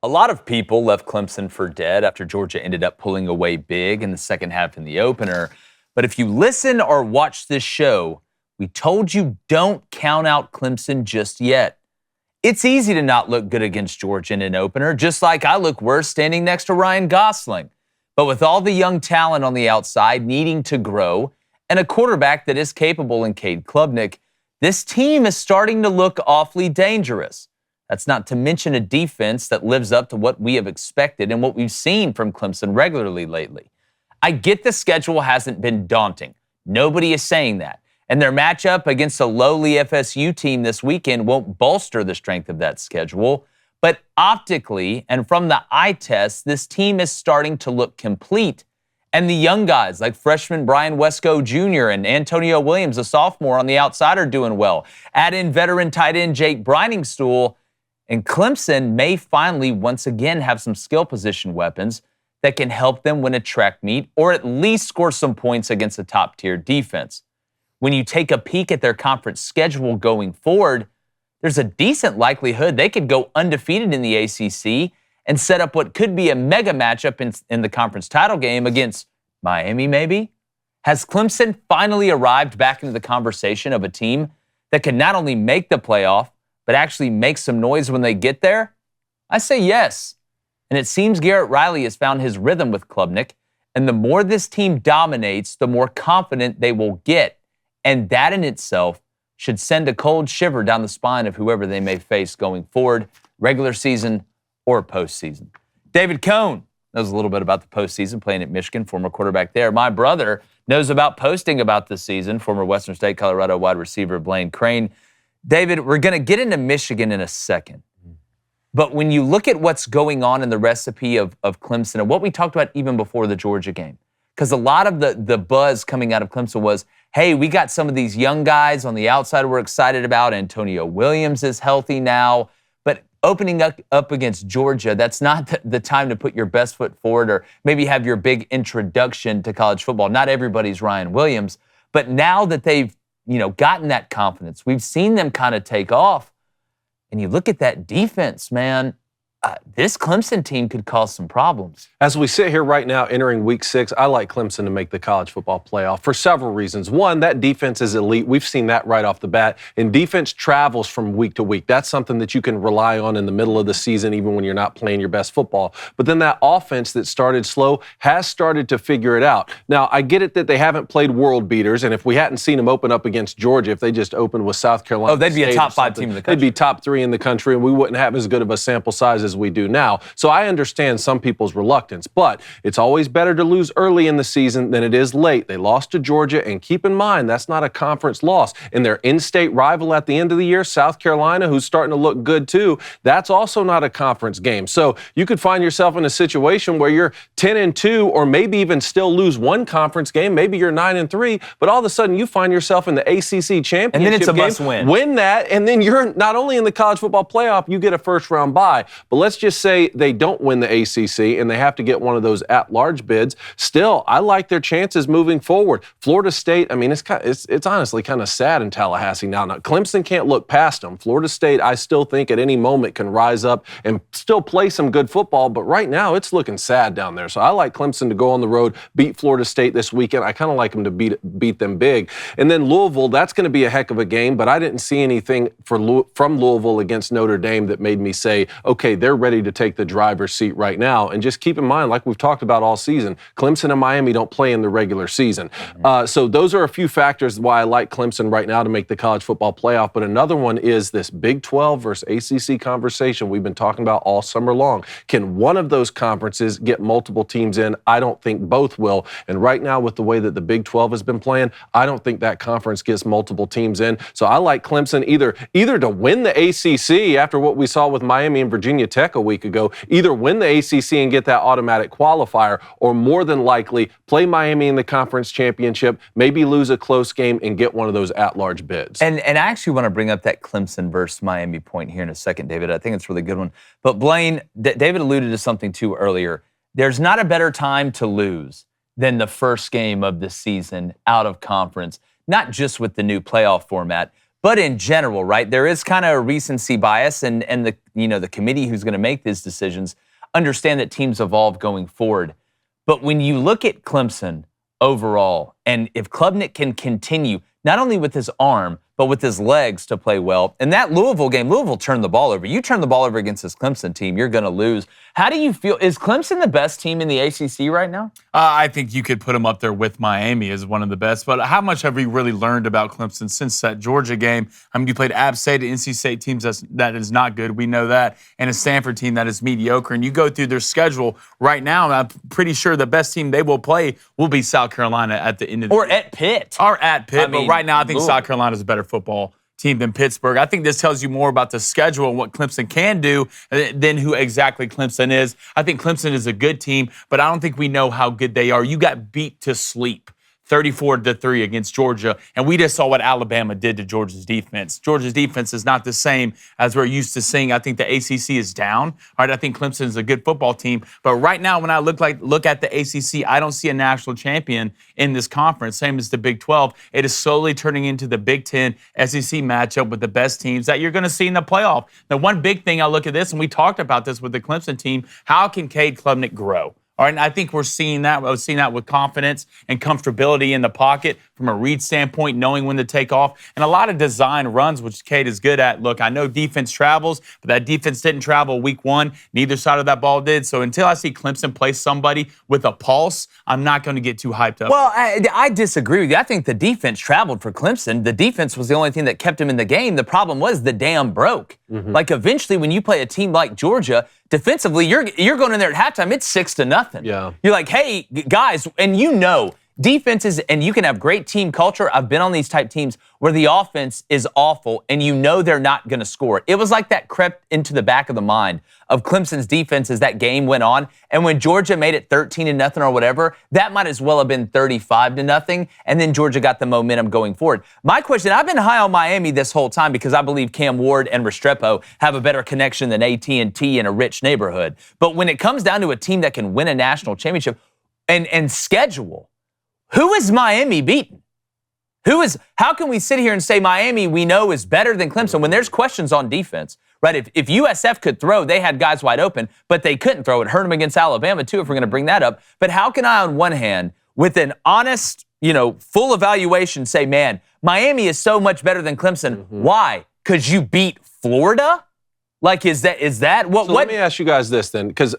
A lot of people left Clemson for dead after Georgia ended up pulling away big in the second half in the opener. But if you listen or watch this show, we told you don't count out Clemson just yet. It's easy to not look good against Georgia in an opener, just like I look worse standing next to Ryan Gosling. But with all the young talent on the outside needing to grow and a quarterback that is capable in Cade Klubnik, this team is starting to look awfully dangerous. That's not to mention a defense that lives up to what we have expected and what we've seen from Clemson regularly lately. I get the schedule hasn't been daunting. Nobody is saying that. And their matchup against a lowly FSU team this weekend won't bolster the strength of that schedule. But optically and from the eye test, this team is starting to look complete. And the young guys like freshman Brian Wesco Jr. and Antonio Williams, a sophomore on the outside, are doing well. Add in veteran tight end Jake Briningstool, and Clemson may finally once again have some skill position weapons that can help them win a track meet or at least score some points against a top-tier defense. When you take a peek at their conference schedule going forward, there's a decent likelihood they could go undefeated in the ACC and set up what could be a mega matchup in the conference title game against Miami, maybe? Has Clemson finally arrived back into the conversation of a team that can not only make the playoff, but actually make some noise when they get there? I say yes. And it seems Garrett Riley has found his rhythm with Klubnik, and the more this team dominates, the more confident they will get. And that in itself should send a cold shiver down the spine of whoever they may face going forward, regular season or postseason. David Cohn knows a little bit about the postseason, playing at Michigan, former quarterback there. My brother knows about posting about this season, former Western State, Colorado wide receiver Blaine Crain. David, we're going to get into Michigan in a second. But when you look at what's going on in the recipe of Clemson and what we talked about even before the Georgia game, because a lot of the buzz coming out of Clemson was, hey, we got some of these young guys on the outside we're excited about. Antonio Williams is healthy now. But opening up against Georgia, that's not the time to put your best foot forward or maybe have your big introduction to college football. Not everybody's Ryan Williams. But now that they've gotten that confidence, we've seen them kind of take off. And you look at that defense, man, this Clemson team could cause some problems. As we sit here right now entering week 6, I like Clemson to make the college football playoff for several reasons. One, that defense is elite. We've seen that right off the bat. And defense travels from week to week. That's something that you can rely on in the middle of the season, even when you're not playing your best football. But then that offense that started slow has started to figure it out. Now, I get it that they haven't played world beaters. And if we hadn't seen them open up against Georgia, if they just opened with South Carolina, oh, they'd be a top 5 team in the country. They'd be top 3 in the country, and we wouldn't have as good of a sample size as we do now. So I understand some people's reluctance, but it's always better to lose early in the season than it is late. They lost to Georgia, and keep in mind, that's not a conference loss. And their in-state rival at the end of the year, South Carolina, who's starting to look good too, that's also not a conference game. So you could find yourself in a situation where you're 10-2, or maybe even still lose one conference game. Maybe you're 9-3, but all of a sudden you find yourself in the ACC championship and then it's a game, must-win. Win that, and then you're not only in the college football playoff, you get a first-round bye. But let's just say they don't win the ACC and they have to get one of those at-large bids. Still, I like their chances moving forward. Florida State, I mean, it's honestly kind of sad in Tallahassee now. Now, Clemson can't look past them. Florida State, I still think at any moment can rise up and still play some good football, but right now it's looking sad down there. So I like Clemson to go on the road, beat Florida State this weekend. I kind of like them to beat them big. And then Louisville, that's going to be a heck of a game, but I didn't see anything from Louisville against Notre Dame that made me say, okay, they're ready to take the driver's seat right now. And just keep in mind, like we've talked about all season, Clemson and Miami don't play in the regular season. So those are a few factors why I like Clemson right now to make the college football playoff. But another one is this Big 12 versus ACC conversation we've been talking about all summer long. Can one of those conferences get multiple teams in? I don't think both will. And right now, with the way that the Big 12 has been playing, I don't think that conference gets multiple teams in. So I like Clemson either to win the ACC after what we saw with Miami and Virginia Tech a week ago, either win the ACC and get that automatic qualifier, or more than likely play Miami in the conference championship, maybe lose a close game and get one of those at-large bids. And I actually want to bring up that Clemson versus Miami point here in a second, David. I think it's a really good one. But Blaine, David alluded to something too earlier. There's not a better time to lose than the first game of the season out of conference, not just with the new playoff format, But in general, right, there is kind of a recency bias, and the committee who's going to make these decisions understand that teams evolve going forward. But when you look at Clemson overall, and if Klubnik can continue not only with his arm, but with his legs to play well. In that Louisville game, Louisville turned the ball over. You turn the ball over against this Clemson team, you're going to lose. How do you feel? Is Clemson the best team in the ACC right now? I think you could put them up there with Miami as one of the best. But how much have we really learned about Clemson since that Georgia game? I mean, you played App State and NC State teams that is not good. We know that. And a Stanford team that is mediocre. And you go through their schedule right now, and I'm pretty sure the best team they will play will be South Carolina at the end of the Or at Pitt. Or at Pitt. But right now, I think South Carolina is a better football team than Pittsburgh. I think this tells you more about the schedule and what Clemson can do than who exactly Clemson is. I think Clemson is a good team, but I don't think we know how good they are. You got beat to sleep 34-3 against Georgia, and we just saw what Alabama did to Georgia's defense. Georgia's defense is not the same as we're used to seeing. I think the ACC is down. All right, I think Clemson is a good football team, but right now when I look at the ACC, I don't see a national champion in this conference, same as the Big 12. It is slowly turning into the Big 10 SEC matchup with the best teams that you're going to see in the playoff. The one big thing I look at this, and we talked about this with the Clemson team, how can Cade Klubnik grow? All right, and I think we're seeing that. I was seeing that with confidence and comfortability in the pocket from a read standpoint, knowing when to take off, and a lot of design runs, which Cade is good at. Look, I know defense travels, but that defense didn't travel week one. Neither side of that ball did. So until I see Clemson play somebody with a pulse, I'm not going to get too hyped up. Well, I disagree with you. I think the defense traveled for Clemson. The defense was the only thing that kept him in the game. The problem was the dam broke. Like eventually when you play a team like Georgia, defensively, you're going in there at halftime, it's 6-0. Yeah. You're like, hey, guys, and defenses, and you can have great team culture. I've been on these type teams where the offense is awful and they're not going to score. It was like that crept into the back of the mind of Clemson's defense as that game went on. And when Georgia made it 13-0 or whatever, that might as well have been 35-0. And then Georgia got the momentum going forward. My question, I've been high on Miami this whole time because I believe Cam Ward and Restrepo have a better connection than AT&T in a rich neighborhood. But when it comes down to a team that can win a national championship and schedule, who is Miami beating? How can we sit here and say Miami we know is better than Clemson when there's questions on defense, right? If USF could throw, they had guys wide open, but they couldn't throw. It hurt them against Alabama too, if we're going to bring that up. But how can I, on one hand, with an honest, full evaluation, say, man, Miami is so much better than Clemson. Why? Because you beat Florida? Like, is that what? So let me ask you guys this then, because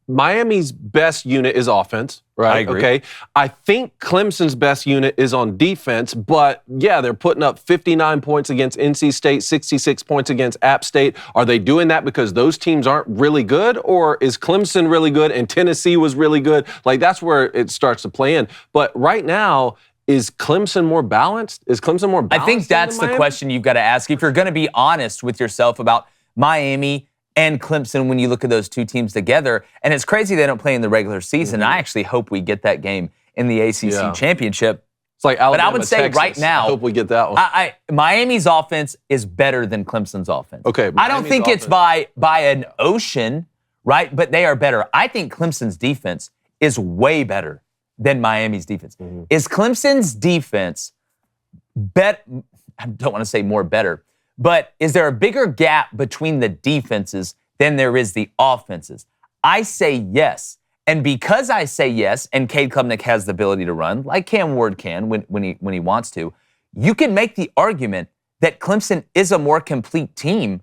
Miami's best unit is offense, right? I agree. Okay. I think Clemson's best unit is on defense, but yeah, they're putting up 59 points against NC State, 66 points against App State. Are they doing that because those teams aren't really good, or is Clemson really good and Tennessee was really good? Like, that's where it starts to play in. But right now, is Clemson more balanced? Is Clemson more balanced? I think that's the question you've got to ask. If you're going to be honest with yourself about Miami and Clemson when you look at those two teams together. And it's crazy they don't play in the regular season. I actually hope we get that game in the ACC championship. It's like Alabama, but I would say Texas. right now, I hope we get that one. Miami's offense is better than Clemson's offense. Okay, I don't think it's by an ocean, right? But they are better. I think Clemson's defense is way better than Miami's defense. Is Clemson's defense I don't want to say more better, but is there a bigger gap between the defenses than there is the offenses? I say yes. And because I say yes, and Cade Klubnik has the ability to run, like Cam Ward can when he wants to, you can make the argument that Clemson is a more complete team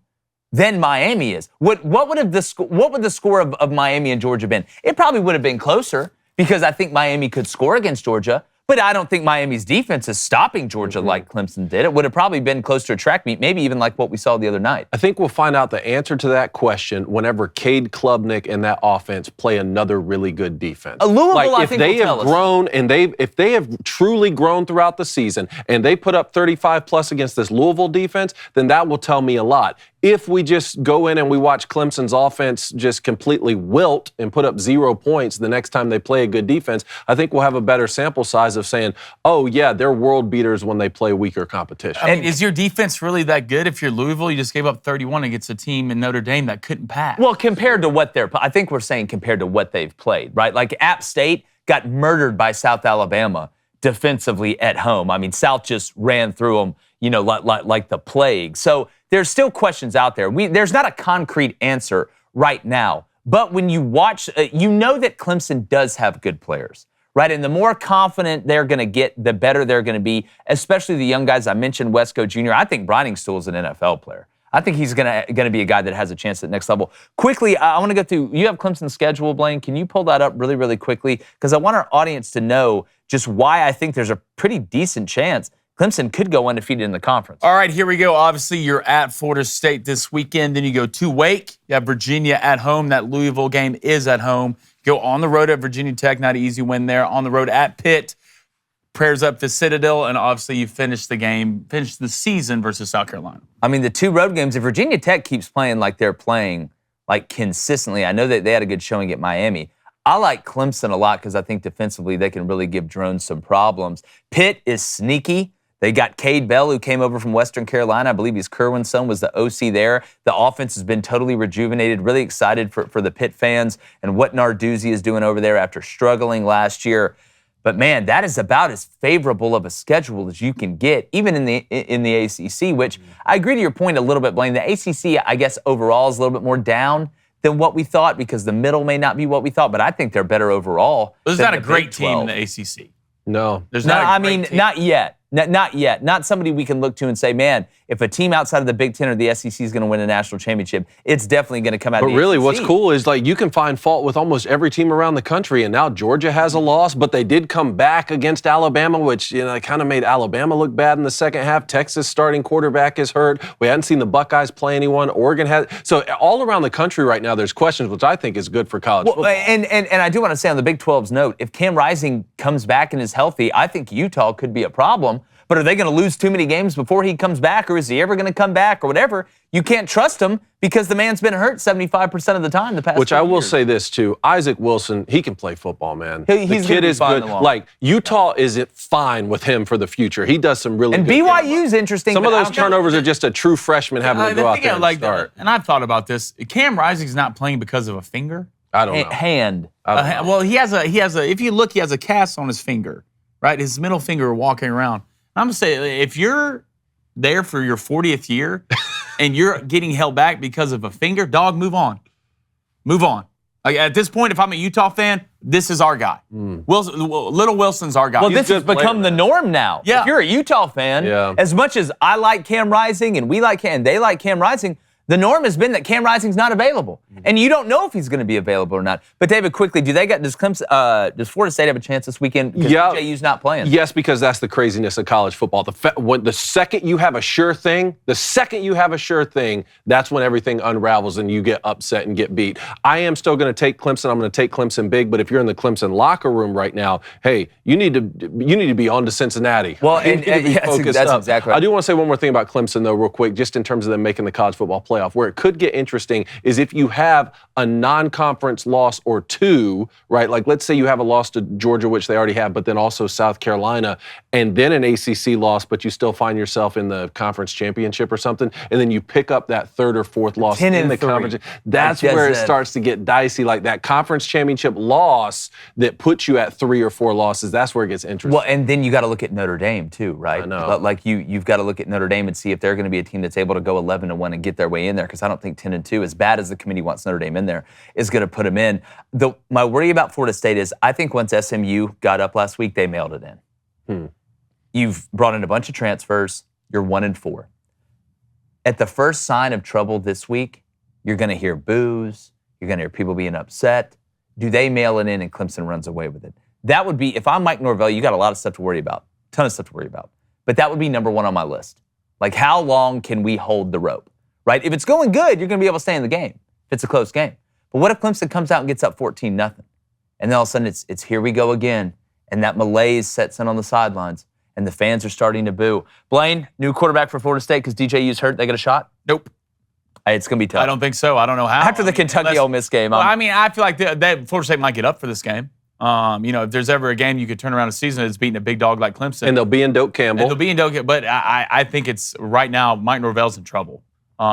than Miami is. What would the score of Miami and Georgia been? It probably would have been closer because I think Miami could score against Georgia. But I don't think Miami's defense is stopping Georgia like Clemson did. It would have probably been close to a track meet, maybe even like what we saw the other night. I think we'll find out the answer to that question whenever Cade Klubnik and that offense play another really good defense. Louisville, I think, if they have grown and if they have truly grown throughout the season and they put up 35 plus against this Louisville defense, then that will tell me a lot. If we just go in and we watch Clemson's offense just completely wilt and put up 0 points the next time they play a good defense, I think we'll have a better sample size of saying, oh, yeah, they're world beaters when they play weaker competition. I mean, is your defense really that good? If you're Louisville, you just gave up 31 against a team in Notre Dame that couldn't pass. Well, compared to I think we're saying compared to what they've played, right? Like App State got murdered by South Alabama defensively at home. I mean, South just ran through them, like the plague. So there's still questions out there. There's not a concrete answer right now. But when you watch, you know that Clemson does have good players, right? And the more confident they're going to get, the better they're going to be, especially the young guys. I mentioned Wesco Jr. I think Briningstool is an NFL player. I think he's going to be a guy that has a chance at the next level. Quickly, I want to go through, you have Clemson's schedule, Blaine. Can you pull that up really, really quickly? Because I want our audience to know just why I think there's a pretty decent chance Clemson could go undefeated in the conference. All right, here we go. Obviously, you're at Florida State this weekend. Then you go to Wake. You have Virginia at home. That Louisville game is at home. Go on the road at Virginia Tech. Not an easy win there. On the road at Pitt. Prayers up to Citadel. And obviously, you finish the season versus South Carolina. I mean, the two road games, if Virginia Tech keeps playing like they're playing like consistently, I know that they had a good showing at Miami. I like Clemson a lot because I think defensively they can really give drones some problems. Pitt is sneaky. They got Cade Bell, who came over from Western Carolina. I believe he's Kerwin's son, was the OC there. The offense has been totally rejuvenated. Really excited for the Pitt fans and what Narduzzi is doing over there after struggling last year. But, man, that is about as favorable of a schedule as you can get, even in the ACC, which I agree to your point a little bit, Blaine. The ACC, I guess, overall is a little bit more down than what we thought because the middle may not be what we thought, but I think they're better overall. There's not a great team in the ACC. No. There's not a great team. Not yet. Not yet. Not somebody we can look to and say, man, if a team outside of the Big Ten or the SEC is going to win a national championship, it's definitely going to come out of the really, ACC. what's cool is like you can find fault with almost every team around the country, and now Georgia has a loss, but they did come back against Alabama, which kind of made Alabama look bad in the second half. Texas starting quarterback is hurt. We hadn't seen the Buckeyes play anyone. Oregon has. So all around the country right now, there's questions, which I think is good for college football. And I do want to say on the Big 12's note, if Cam Rising comes back and is healthy, I think Utah could be a problem. But are they going to lose too many games before he comes back, or is he ever going to come back, or whatever? You can't trust him because the man's been hurt 75% of the time the past Which 2 I will years. say this, too. Isaac Wilson, he can play football, man. He's the kid is good. Like Utah is fine with him for the future. He does some really and good BYU's interesting. Some of those turnovers are just a true freshman having to go out there and start. And I've thought about this. Cam Rising's not playing because of a finger. I don't know. Hand. Well, he has a. If you look, he has a cast on his finger, right? His middle finger walking around. I'm going to say, if you're there for your 40th year and you're getting held back because of a finger, dog, move on. Move on. Like, at this point, if I'm a Utah fan, this is our guy. Little Wilson's our guy. Well, this has become the norm now. Yeah. If you're a Utah fan, as much as I like Cam Rising and we like Cam, they like Cam Rising, the norm has been that Cam Rising's not available. And you don't know if he's going to be available or not. But David, quickly, does Florida State have a chance this weekend? Because DJU's not playing. Yes, because that's the craziness of college football. The second you have a sure thing, that's when everything unravels and you get upset and get beat. I am still going to take Clemson. I'm going to take Clemson big. But if you're in the Clemson locker room right now, hey, you need to be on to Cincinnati. Well, and that's exactly right. I do want to say one more thing about Clemson, though, real quick, just in terms of them making the college football playoff. Where it could get interesting is if you have a non-conference loss or two, right? Like, let's say you have a loss to Georgia, which they already have, but then also South Carolina, and then an ACC loss, but you still find yourself in the conference championship or something, and then you pick up that third or fourth loss in the conference. That's where it starts to get dicey. Like that conference championship loss that puts you at 3 or 4 losses, that's where it gets interesting. Well, and then you got to look at Notre Dame too, right? I know. Like you've got to look at Notre Dame and see if they're going to be a team that's able to go 11-1 and get their way in there, because I don't think 10-2, as bad as the committee wants Notre Dame in there, is going to put them in. My worry about Florida State is I think once SMU got up last week, they mailed it in. You've brought in a bunch of transfers. You're 1-4. At the first sign of trouble this week, you're going to hear boos. You're going to hear people being upset. Do they mail it in and Clemson runs away with it? That would be, if I'm Mike Norvell, you got a lot of stuff to worry about, ton of stuff to worry about. But that would be number one on my list. Like, how long can we hold the rope? Right? If it's going good, you're going to be able to stay in the game if it's a close game. But what if Clemson comes out and gets up 14-0? And then all of a sudden it's here we go again. And that malaise sets in on the sidelines. And the fans are starting to boo. Blaine, new quarterback for Florida State because DJU's hurt. They get a shot? Nope. It's going to be tough. I don't think so. I don't know how. After the Kentucky Ole Miss game. Well, I feel like that Florida State might get up for this game. If there's ever a game you could turn around a season, it's beating a big dog like Clemson. And they'll be in Doak Campbell. But I think it's right now, Mike Norvell's in trouble.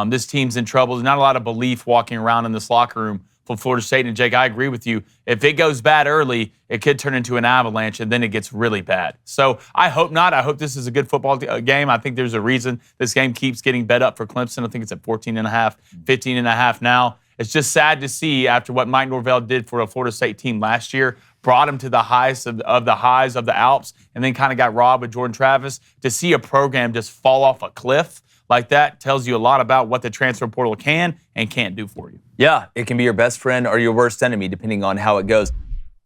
This team's in trouble. There's not a lot of belief walking around in this locker room for Florida State. And Jake, I agree with you. If it goes bad early, it could turn into an avalanche, and then it gets really bad. So I hope not. I hope this is a good football game. I think there's a reason this game keeps getting bet up for Clemson. I think it's at 14.5, 15.5 now. It's just sad to see after what Mike Norvell did for a Florida State team last year, brought him to the highest of the highs of the Alps, and then kind of got robbed with Jordan Travis. To see a program just fall off a cliff like that tells you a lot about what the transfer portal can and can't do for you. Yeah, it can be your best friend or your worst enemy, depending on how it goes.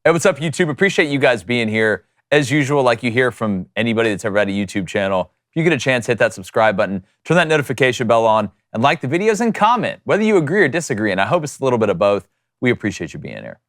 Hey, what's up, YouTube? Appreciate you guys being here. As usual, like you hear from anybody that's ever had a YouTube channel, if you get a chance, hit that subscribe button, turn that notification bell on, and like the videos and comment, whether you agree or disagree. And I hope it's a little bit of both. We appreciate you being here.